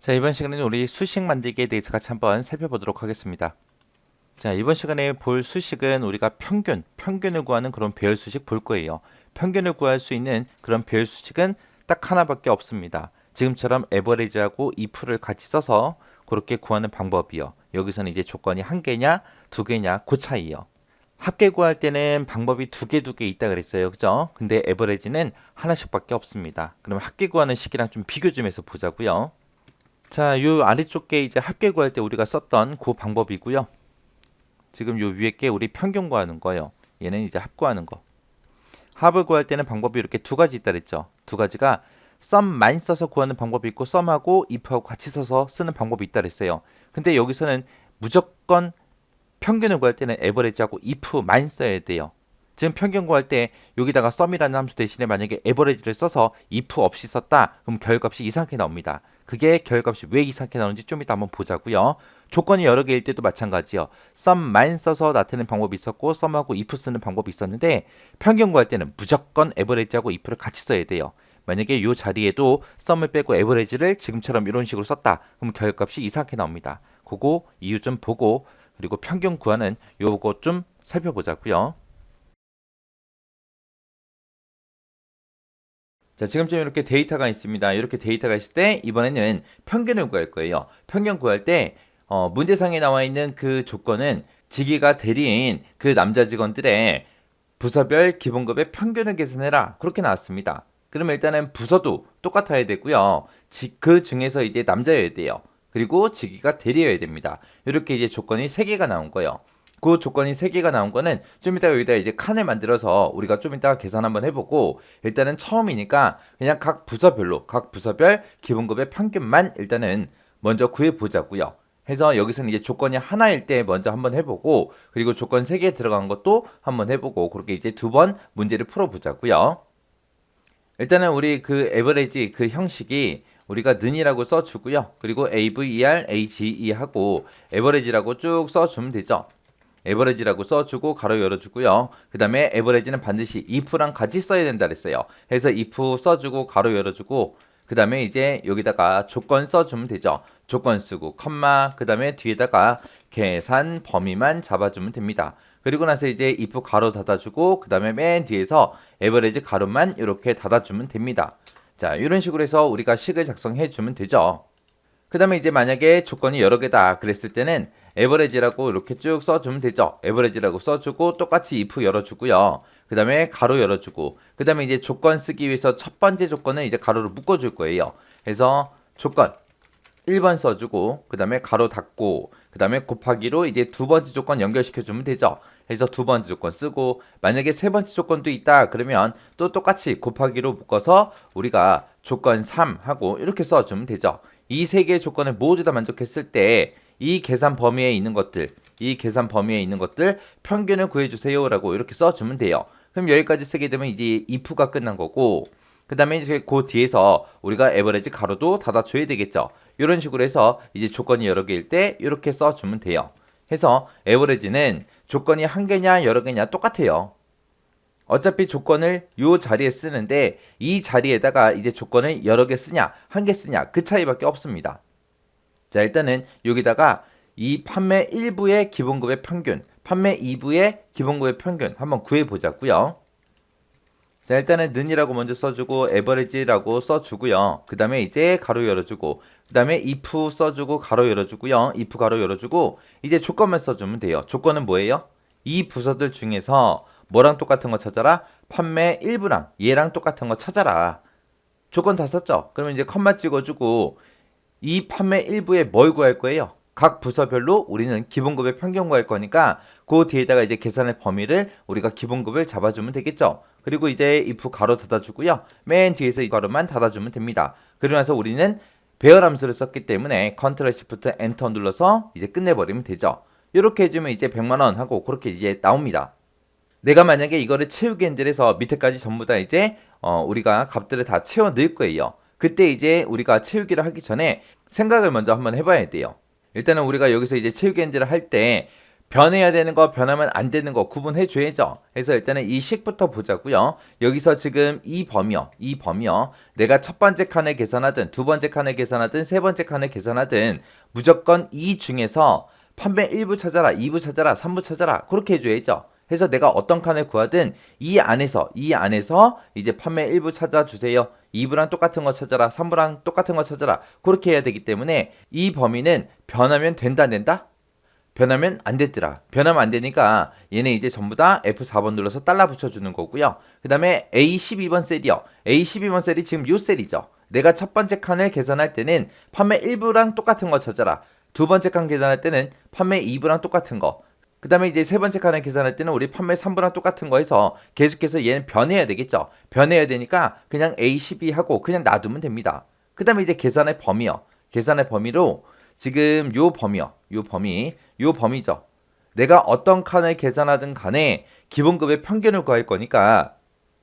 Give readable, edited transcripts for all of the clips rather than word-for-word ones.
자, 이번 시간에는 우리 수식 만들기에 대해서 같이 한번 살펴보도록 하겠습니다. 자, 이번 시간에 볼 수식은 우리가 평균을 구하는 그런 배열 수식 볼 거예요. 평균을 구할 수 있는 그런 배열 수식은 딱 하나밖에 없습니다. 지금처럼 에버리지하고 if를 같이 써서 그렇게 구하는 방법이요. 여기서는 이제 조건이 한 개냐, 두 개냐, 그 차이요. 합계 구할 때는 방법이 두 개 있다 그랬어요. 그죠? 근데 에버리지는 하나씩밖에 없습니다. 그럼 합계 구하는 식이랑 좀 비교 좀 해서 보자고요. 자, 요 아래쪽 게 이제 합계 구할 때 우리가 썼던 그 방법이고요. 지금 요 위에 게 우리 평균 구하는 거예요. 얘는 이제 합 구하는 거. 합을 구할 때는 방법이 이렇게 두 가지 있다 그랬죠. 두 가지가 썸만 써서 구하는 방법이 있고 썸하고 if하고 같이 써서 쓰는 방법이 있다 그랬어요. 근데 여기서는 무조건 평균을 구할 때는 에버리지하고 if만 써야 돼요. 지금 평균 구할 때 여기다가 썸이라는 함수 대신에 만약에 에버리지를 써서 if 없이 썼다 그럼 결값이 이상하게 나옵니다. 그게 결값이 왜 이상하게 나오는지 좀 이따 한번 보자고요. 조건이 여러 개일 때도 마찬가지요. 썸만 써서 나타내는 방법이 있었고 썸하고 if 쓰는 방법이 있었는데 평균 구할 때는 무조건 에버리지하고 if를 같이 써야 돼요. 만약에 이 자리에도 썸을 빼고 에버리지를 지금처럼 이런 식으로 썼다 그럼 결값이 이상하게 나옵니다. 그거 이유 좀 보고 그리고 평균 구하는 요거 좀 살펴보자고요. 자, 지금쯤 이렇게 데이터가 있습니다. 이렇게 데이터가 있을 때 이번에는 평균을 구할 거예요. 평균 구할 때 문제상에 나와 있는 그 조건은 직위가 대리인 그 남자 직원들의 부서별 기본급의 평균을 계산해라. 그렇게 나왔습니다. 그러면 일단은 부서도 똑같아야 되고요. 그 중에서 이제 남자여야 돼요. 그리고 직위가 대리여야 됩니다. 이렇게 이제 조건이 3개가 나온 거예요. 그 조건이 3개가 나온 거는 좀 이따 여기다 이제 칸을 만들어서 우리가 좀 이따 계산 한번 해보고 일단은 처음이니까 그냥 각 부서별 기본급의 평균만 일단은 먼저 구해보자고요. 해서 여기서는 이제 조건이 하나일 때 먼저 한번 해보고 그리고 조건 3개 들어간 것도 한번 해보고 그렇게 이제 2번 문제를 풀어보자고요. 일단은 우리 그 에버리지 그 형식이 우리가 는이라고 써주고요. 그리고 AVER, AGE 하고 에버리지라고 쭉 써주면 되죠. 에버리지라고 써주고 가로 열어주고요. 그 다음에 에버리지는 반드시 if랑 같이 써야 된다 그랬어요. 그래서 if 써주고 가로 열어주고 그 다음에 이제 여기다가 조건 써주면 되죠. 조건 쓰고 컴마 그 다음에 뒤에다가 계산 범위만 잡아주면 됩니다. 그리고 나서 이제 if 가로 닫아주고 그 다음에 맨 뒤에서 에버리지 가로만 이렇게 닫아주면 됩니다. 자, 이런 식으로 해서 우리가 식을 작성해 주면 되죠. 그 다음에 이제 만약에 조건이 여러 개다 그랬을 때는 에버리지라고 이렇게 쭉 써주면 되죠. 에버리지라고 써주고 똑같이 if 열어주고요. 그 다음에 가로 열어주고 그 다음에 이제 조건 쓰기 위해서 첫 번째 조건은 이제 가로를 묶어줄 거예요. 그래서 조건 1번 써주고 그 다음에 가로 닫고 그 다음에 곱하기로 이제 두 번째 조건 연결시켜주면 되죠. 그래서 두 번째 조건 쓰고 만약에 세 번째 조건도 있다 그러면 또 똑같이 곱하기로 묶어서 우리가 조건 3 하고 이렇게 써주면 되죠. 이 세 개의 조건을 모두 다 만족했을 때 이 계산 범위에 있는 것들 평균을 구해주세요 라고 이렇게 써주면 돼요. 그럼 여기까지 쓰게 되면 이제 if가 끝난 거고 그 다음에 이제 그 뒤에서 우리가 에버리지 가로도 닫아줘야 되겠죠. 이런 식으로 해서 이제 조건이 여러 개일 때 이렇게 써주면 돼요. 해서 에버리지는 조건이 한 개냐 여러 개냐 똑같아요. 어차피 조건을 요 자리에 쓰는데 이 자리에다가 이제 조건을 여러 개 쓰냐 한 개 쓰냐 그 차이밖에 없습니다. 자, 일단은 여기다가 이 판매 1부의 기본급의 평균, 판매 2부의 기본급의 평균 한번 구해보자고요. 자, 일단은 는이라고 먼저 써주고 에버리지라고 써주고요. 그 다음에 이제 가로 열어주고 그 다음에 if 써주고 가로 열어주고요. if 가로 열어주고 이제 조건만 써주면 돼요. 조건은 뭐예요? 이 부서들 중에서 뭐랑 똑같은 거 찾아라? 판매 1부랑 얘랑 똑같은 거 찾아라. 조건 다 썼죠? 그러면 이제 컴마 찍어주고 이 판매 1부에 뭘 구할 거예요? 각 부서별로 우리는 기본급의 평균 구할 거니까 그 뒤에다가 이제 계산의 범위를 우리가 기본급을 잡아주면 되겠죠. 그리고 이제 if 가로 닫아주고요. 맨 뒤에서 이 가로만 닫아주면 됩니다. 그러고 나서 우리는 배열 함수를 썼기 때문에 컨트롤 시프트 엔터 눌러서 이제 끝내버리면 되죠. 이렇게 해주면 이제 100만원 하고 그렇게 이제 나옵니다. 내가 만약에 이거를 채우기엔들 해서 밑에까지 전부 다 이제 우리가 값들을 다 채워 넣을 거예요. 그때 이제 우리가 채우기를 하기 전에 생각을 먼저 한번 해봐야 돼요. 일단은 우리가 여기서 이제 채우기 엔드를 할 때 변해야 되는 거, 변하면 안 되는 거 구분해 줘야죠. 그래서 일단은 이 식부터 보자고요. 여기서 지금 이 범위요. 내가 첫 번째 칸을 계산하든 두 번째 칸을 계산하든 세 번째 칸을 계산하든 무조건 이 중에서 판매 1부 찾아라, 2부 찾아라, 3부 찾아라. 그렇게 해줘야죠. 해서 내가 어떤 칸을 구하든 이 안에서 이제 판매 1부 찾아주세요. 2부랑 똑같은 거 찾아라. 3부랑 똑같은 거 찾아라. 그렇게 해야 되기 때문에 이 범위는 변하면 된다, 안 된다? 변하면 안 됐더라. 변하면 안 되니까 얘네 이제 전부 다 F4번 눌러서 달러 붙여주는 거고요. 그 다음에 A12번 셀이요. A12번 셀이 지금 요 셀이죠. 내가 첫 번째 칸을 계산할 때는 판매 1부랑 똑같은 거 찾아라. 두 번째 칸 계산할 때는 판매 2부랑 똑같은 거. 그 다음에 이제 세 번째 칸을 계산할 때는 우리 판매 3부랑 똑같은 거 해서 계속해서 얘는 변해야 되겠죠. 변해야 되니까 그냥 A12 하고 그냥 놔두면 됩니다. 그 다음에 이제 계산의 범위요. 계산의 범위로 지금 요 범위죠. 내가 어떤 칸을 계산하든 간에 기본급의 평균을 구할 거니까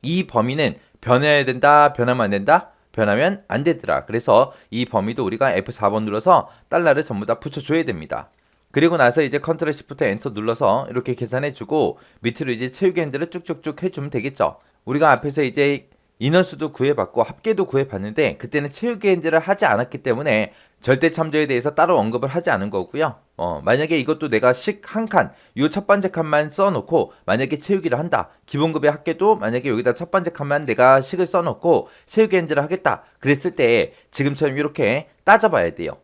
이 범위는 변해야 된다, 변하면 안 된다, 변하면 안 되더라. 그래서 이 범위도 우리가 F4번 눌러서 달러를 전부 다 붙여줘야 됩니다. 그리고 나서 이제 컨트롤 시프트 엔터 눌러서 이렇게 계산해주고 밑으로 이제 채우기 핸들을 쭉쭉쭉 해주면 되겠죠. 우리가 앞에서 이제 인원수도 구해봤고 합계도 구해봤는데 그때는 채우기 핸들을 하지 않았기 때문에 절대 참조에 대해서 따로 언급을 하지 않은 거고요. 만약에 이것도 내가 식 한 칸, 요 첫 번째 칸만 써놓고 만약에 채우기를 한다. 기본급의 합계도 만약에 여기다 첫 번째 칸만 내가 식을 써놓고 채우기 핸들을 하겠다. 그랬을 때 지금처럼 이렇게 따져봐야 돼요.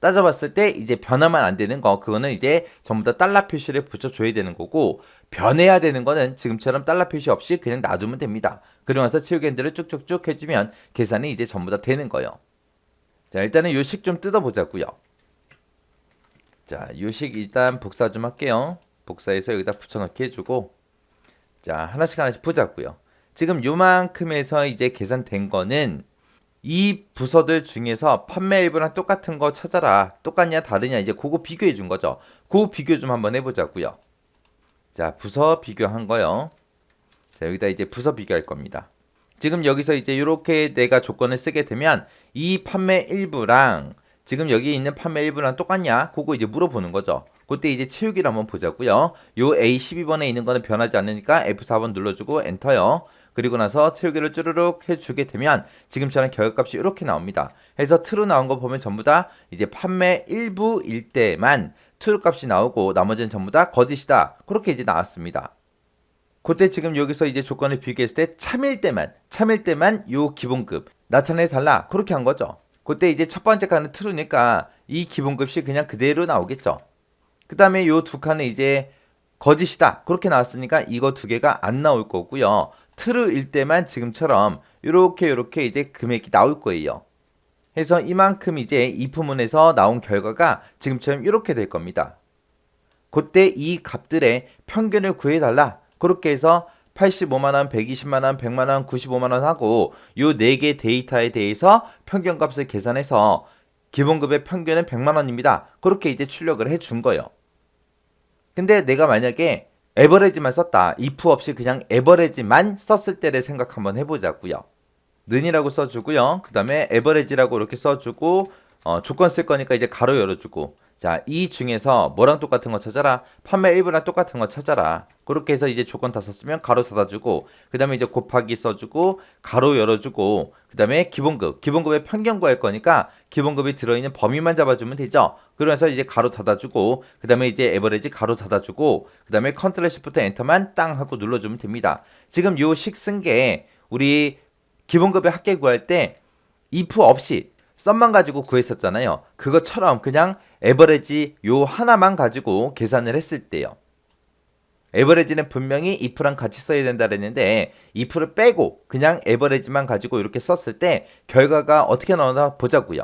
따져봤을 때 이제 변하면 안 되는 거 그거는 이제 전부 다 달러 표시를 붙여줘야 되는 거고 변해야 되는 거는 지금처럼 달러 표시 없이 그냥 놔두면 됩니다. 그러고 나서 채우기 핸들을 쭉쭉쭉 해주면 계산이 이제 전부 다 되는 거예요. 자 일단은 요 식 좀 뜯어보자고요. 자 요 식 일단 복사 좀 할게요. 복사해서 여기다 붙여넣기 해주고 자 하나씩 보자고요. 지금 요만큼에서 이제 계산된 거는 이 부서들 중에서 판매 일부랑 똑같은 거 찾아라. 똑같냐 다르냐 이제 그거 비교해 준 거죠. 그 비교 좀 한번 해보자고요. 자 부서 비교한 거요. 자 여기다 이제 부서 비교할 겁니다. 지금 여기서 이제 이렇게 내가 조건을 쓰게 되면 이 판매 일부랑 지금 여기 있는 판매 일부랑 똑같냐? 그거 이제 물어보는 거죠. 그때 이제 채우기를 한번 보자고요. 요 A12번에 있는 거는 변하지 않으니까 F4번 눌러주고 엔터요. 그리고 나서 채우기를 쭈르륵 해주게 되면 지금처럼 결과값이 이렇게 나옵니다. 해서 true 나온 거 보면 전부 다 이제 판매 일부일 때만 true 값이 나오고 나머지는 전부 다 거짓이다. 그렇게 이제 나왔습니다. 그때 지금 여기서 이제 조건을 비교했을 때 참일 때만 요 기본급 나타내 달라. 그렇게 한 거죠. 그때 이제 첫 번째 칸은 true니까 이 기본급이 그냥 그대로 나오겠죠. 그 다음에 요 두 칸은 이제 거짓이다. 그렇게 나왔으니까 이거 두 개가 안 나올 거고요. true일 때만 지금처럼 요렇게 이제 금액이 나올 거예요. 해서 이만큼 이제 if문에서 나온 결과가 지금처럼 이렇게 될 겁니다. 그때 이 값들의 평균을 구해달라. 그렇게 해서 85만원, 120만원, 100만원, 95만원 하고 요 4개 데이터에 대해서 평균값을 계산해서 기본급의 평균은 100만원입니다. 그렇게 이제 출력을 해준 거예요. 근데 내가 만약에 에버리지만 썼다. if 없이 그냥 에버리지만 썼을 때를 생각 한번 해보자고요. 는이라고 써주고요. 그 다음에 에버리지라고 이렇게 써주고 조건 쓸 거니까 이제 가로 열어주고 자, 이 중에서 뭐랑 똑같은 거 찾아라. 판매 일부랑 똑같은 거 찾아라. 그렇게 해서 이제 조건 다 썼으면 가로 닫아주고 그 다음에 이제 곱하기 써주고 가로 열어주고 그 다음에 기본급의 평균 구할 거니까 기본급이 들어있는 범위만 잡아주면 되죠. 그러면서 이제 가로 닫아주고 그 다음에 이제 에버리지 가로 닫아주고 그 다음에 컨트롤 시프트 엔터만 땅 하고 눌러주면 됩니다. 지금 요 식 쓴 게 우리 기본급의 합계 구할 때 if 없이 썸만 가지고 구했었잖아요. 그것처럼 그냥 에버리지 요 하나만 가지고 계산을 했을 때요. 에버리지는 분명히 if랑 같이 써야 된다 그랬는데 if를 빼고 그냥 에버리지만 가지고 이렇게 썼을 때 결과가 어떻게 나오나 보자고요.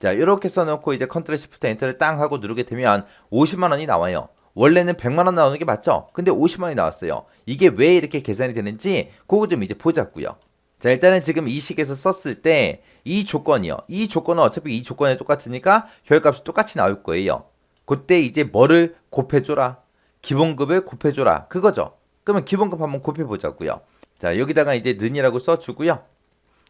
자, 이렇게 써놓고 이제 컨트롤 시프트 엔터를 땅 하고 누르게 되면 50만 원이 나와요. 원래는 100만 원 나오는 게 맞죠? 근데 50만 원이 나왔어요. 이게 왜 이렇게 계산이 되는지 그거 좀 이제 보자고요. 자, 일단은 지금 이 식에서 썼을 때 이 조건이요. 이 조건은 어차피 이 조건에 똑같으니까 결과값이 똑같이 나올 거예요. 그때 이제 뭐를 곱해줘라. 기본급을 곱해줘라. 그거죠. 그러면 기본급 한번 곱해보자고요. 자, 여기다가 이제 는이라고 써주고요.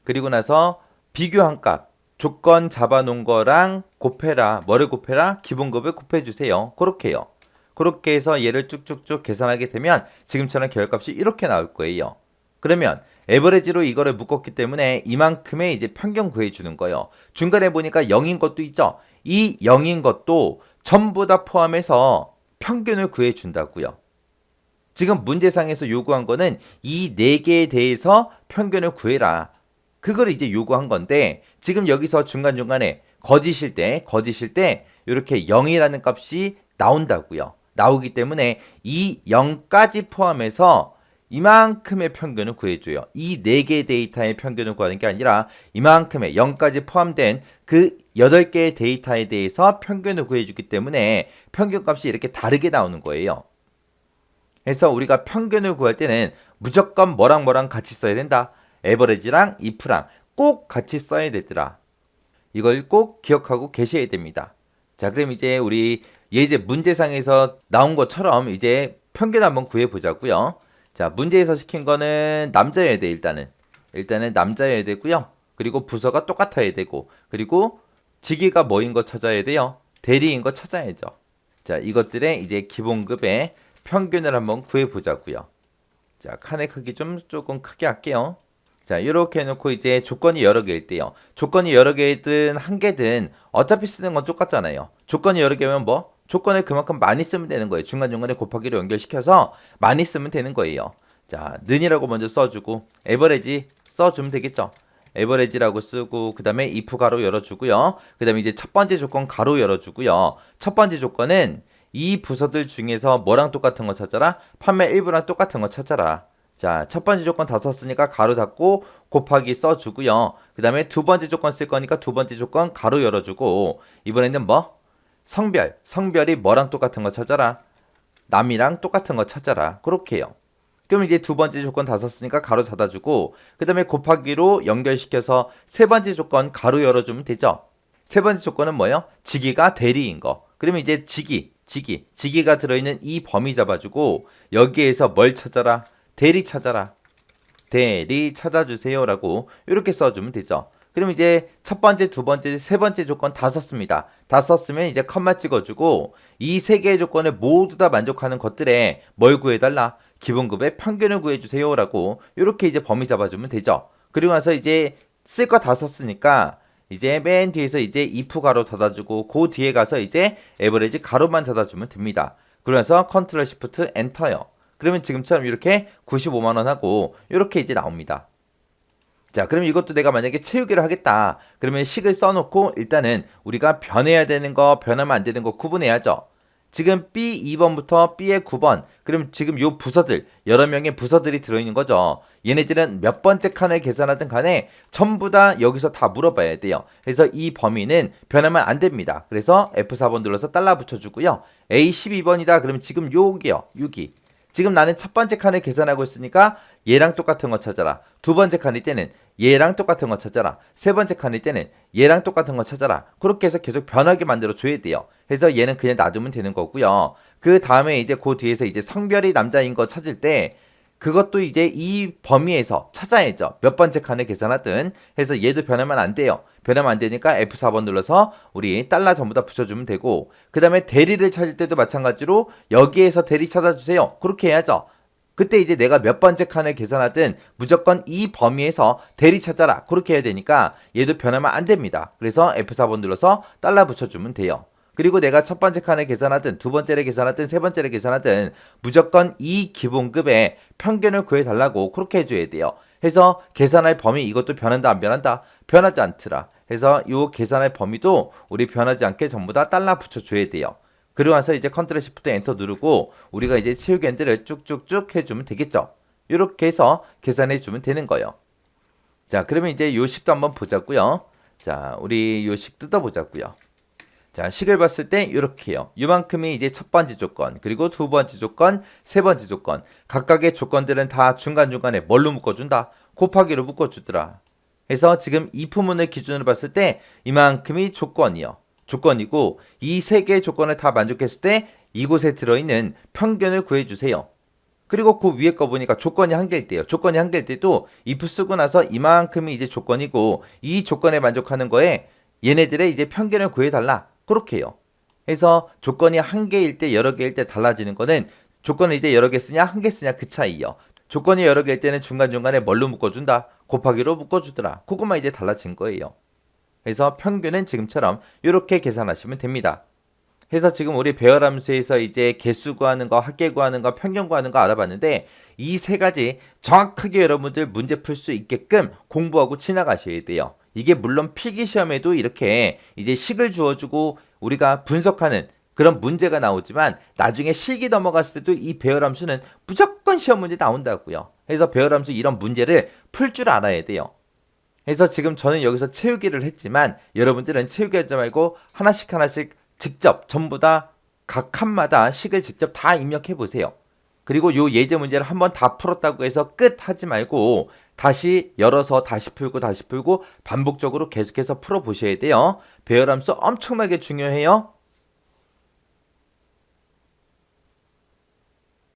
그리고 나서 비교한 값. 조건 잡아놓은 거랑 곱해라. 뭐를 곱해라? 기본급을 곱해주세요. 그렇게요. 그렇게 해서 얘를 쭉쭉쭉 계산하게 되면 지금처럼 결값이 이렇게 나올 거예요. 그러면 에버리지로 이거를 묶었기 때문에 이만큼의 이제 평균 구해주는 거예요. 중간에 보니까 0인 것도 있죠. 이 0인 것도 전부 다 포함해서 평균을 구해준다고요. 지금 문제상에서 요구한 거는 이 4개에 대해서 평균을 구해라. 그걸 이제 요구한 건데 지금 여기서 중간중간에 거짓일 때 이렇게 0이라는 값이 나온다고요. 나오기 때문에 이 0까지 포함해서 이만큼의 평균을 구해줘요. 이 4개의 데이터의 평균을 구하는 게 아니라 이만큼의 0까지 포함된 그 8개의 데이터에 대해서 평균을 구해주기 때문에 평균값이 이렇게 다르게 나오는 거예요. 그래서 우리가 평균을 구할 때는 무조건 뭐랑 같이 써야 된다. 에버리지랑 if랑 꼭 같이 써야 되더라. 이걸 꼭 기억하고 계셔야 됩니다. 자, 그럼 이제 우리 예제 문제상에서 나온 것처럼 이제 평균 한번 구해보자고요. 자, 문제에서 시킨 거는 남자여야 돼, 일단은 남자여야 되고요. 그리고 부서가 똑같아야 되고, 그리고 직위가 뭐인 거 찾아야 돼요. 대리인 거 찾아야죠. 자, 이것들의 이제 기본급의 평균을 한번 구해보자고요. 자, 칸의 크기 좀 조금 크게 할게요. 자, 이렇게 해놓고 이제 조건이 여러 개일 때요. 조건이 여러 개든 한 개든 어차피 쓰는 건 똑같잖아요. 조건이 여러 개면 뭐? 조건을 그만큼 많이 쓰면 되는 거예요. 중간중간에 곱하기로 연결시켜서 많이 쓰면 되는 거예요. 자, 는이라고 먼저 써주고 에버리지 써주면 되겠죠. 에버리지라고 쓰고 그 다음에 if 가로 열어주고요. 그 다음에 이제 첫 번째 조건 가로 열어주고요. 첫 번째 조건은 이 부서들 중에서 뭐랑 똑같은 거 찾아라? 판매 일부랑 똑같은 거 찾아라. 자, 첫 번째 조건 다 썼으니까 가로 닫고 곱하기 써주고요. 그 다음에 두 번째 조건 쓸 거니까 두 번째 조건 가로 열어주고 이번에는 뭐? 성별이 뭐랑 똑같은 거 찾아라? 남이랑 똑같은 거 찾아라. 그렇게 해요. 그럼 이제 두 번째 조건 다 썼으니까 가로 닫아주고 그 다음에 곱하기로 연결시켜서 세 번째 조건 가로 열어주면 되죠. 세 번째 조건은 뭐예요? 직위가 대리인 거. 그러면 이제 직위가 들어있는 이 범위 잡아주고 여기에서 뭘 찾아라? 대리 찾아라. 대리 찾아주세요 라고 이렇게 써주면 되죠. 그럼 이제 첫 번째, 두 번째, 세 번째 조건 다 썼습니다. 다 썼으면 이제 컴마 찍어주고 이 세 개의 조건을 모두 다 만족하는 것들에 뭘 구해달라? 기본급의 평균을 구해주세요 라고 이렇게 이제 범위 잡아주면 되죠. 그리고 나서 이제 쓸 거 다 썼으니까 이제 맨 뒤에서 이제 if 가로 닫아주고 그 뒤에 가서 이제 에버리지 가로만 닫아주면 됩니다. 그러면서 컨트롤 시프트 엔터요. 그러면 지금처럼 이렇게 95만원 하고 이렇게 이제 나옵니다. 자, 그럼 이것도 내가 만약에 채우기를 하겠다. 그러면 식을 써놓고 일단은 우리가 변해야 되는 거, 변하면 안 되는 거 구분해야죠. 지금 B 2번부터 B의 9번. 그럼 지금 요 부서들, 여러 명의 부서들이 들어있는 거죠. 얘네들은 몇 번째 칸을 계산하든 간에 전부 다 여기서 다 물어봐야 돼요. 그래서 이 범위는 변하면 안 됩니다. 그래서 F4번 눌러서 달러 붙여주고요. A 12번이다. 그러면 지금 요기요. 6이. 지금 나는 첫 번째 칸을 계산하고 있으니까 얘랑 똑같은 거 찾아라. 두 번째 칸일 때는 얘랑 똑같은 거 찾아라. 세 번째 칸일 때는 얘랑 똑같은 거 찾아라. 그렇게 해서 계속 변하게 만들어 줘야 돼요. 그래서 얘는 그냥 놔두면 되는 거고요. 그 다음에 이제 그 뒤에서 이제 성별이 남자인 거 찾을 때 그것도 이제 이 범위에서 찾아야죠. 몇 번째 칸을 계산하든 해서 얘도 변하면 안 돼요. 변하면 안 되니까 F4번 눌러서 우리 달러 전부 다 붙여주면 되고 그 다음에 대리를 찾을 때도 마찬가지로 여기에서 대리 찾아주세요. 그렇게 해야죠. 그때 이제 내가 몇 번째 칸을 계산하든 무조건 이 범위에서 대리 찾아라. 그렇게 해야 되니까 얘도 변하면 안 됩니다. 그래서 F4번 눌러서 달러 붙여주면 돼요. 그리고 내가 첫 번째 칸을 계산하든 두 번째를 계산하든 세 번째를 계산하든 무조건 이 기본급의 평균을 구해달라고 그렇게 해줘야 돼요. 해서 계산할 범위 이것도 변한다 안 변한다? 변하지 않더라. 해서 이 계산할 범위도 우리 변하지 않게 전부 다 달러 붙여줘야 돼요. 그러고 나서 이제 컨트롤 시프트 엔터 누르고 우리가 이제 채우기 엔드를 쭉쭉쭉 해주면 되겠죠. 이렇게 해서 계산해주면 되는 거예요. 자, 그러면 이제 요 식도 한번 보자고요. 자, 우리 요 식 뜯어보자고요. 자, 식을 봤을 때 이렇게요. 이만큼이 이제 첫 번째 조건, 그리고 두 번째 조건, 세 번째 조건. 각각의 조건들은 다 중간중간에 뭘로 묶어준다? 곱하기로 묶어주더라. 그래서 지금 if문을 기준으로 봤을 때 이만큼이 조건이요. 조건이고 이 세 개의 조건을 다 만족했을 때 이곳에 들어있는 평균을 구해주세요. 그리고 그 위에 거 보니까 조건이 한 개일 때요. 조건이 한 개일 때도 if 쓰고 나서 이만큼이 이제 조건이고 이 조건에 만족하는 거에 얘네들의 이제 평균을 구해달라. 그렇게 해요. 해서 조건이 한 개일 때 여러 개일 때 달라지는 거는 조건을 이제 여러 개 쓰냐 한 개 쓰냐 그 차이요. 조건이 여러 개일 때는 중간중간에 뭘로 묶어준다? 곱하기로 묶어주더라. 그것만 이제 달라진 거예요. 그래서 평균은 지금처럼 이렇게 계산하시면 됩니다. 해서 지금 우리 배열함수에서 이제 개수 구하는 거, 합계 구하는 거, 평균 구하는 거 알아봤는데 이 세 가지 정확하게 여러분들 문제 풀 수 있게끔 공부하고 지나가셔야 돼요. 이게 물론 필기시험에도 이렇게 이제 식을 주어주고 우리가 분석하는 그런 문제가 나오지만 나중에 실기 넘어갔을 때도 이 배열함수는 무조건 시험 문제 나온다고요. 그래서 배열함수 이런 문제를 풀 줄 알아야 돼요. 그래서 지금 저는 여기서 채우기를 했지만 여러분들은 채우기 하지 말고 하나씩 직접 전부 다 각 칸마다 식을 직접 다 입력해 보세요. 그리고 요 예제 문제를 한번 다 풀었다고 해서 끝 하지 말고 다시 열어서 다시 풀고 반복적으로 계속해서 풀어 보셔야 돼요. 배열함수 엄청나게 중요해요.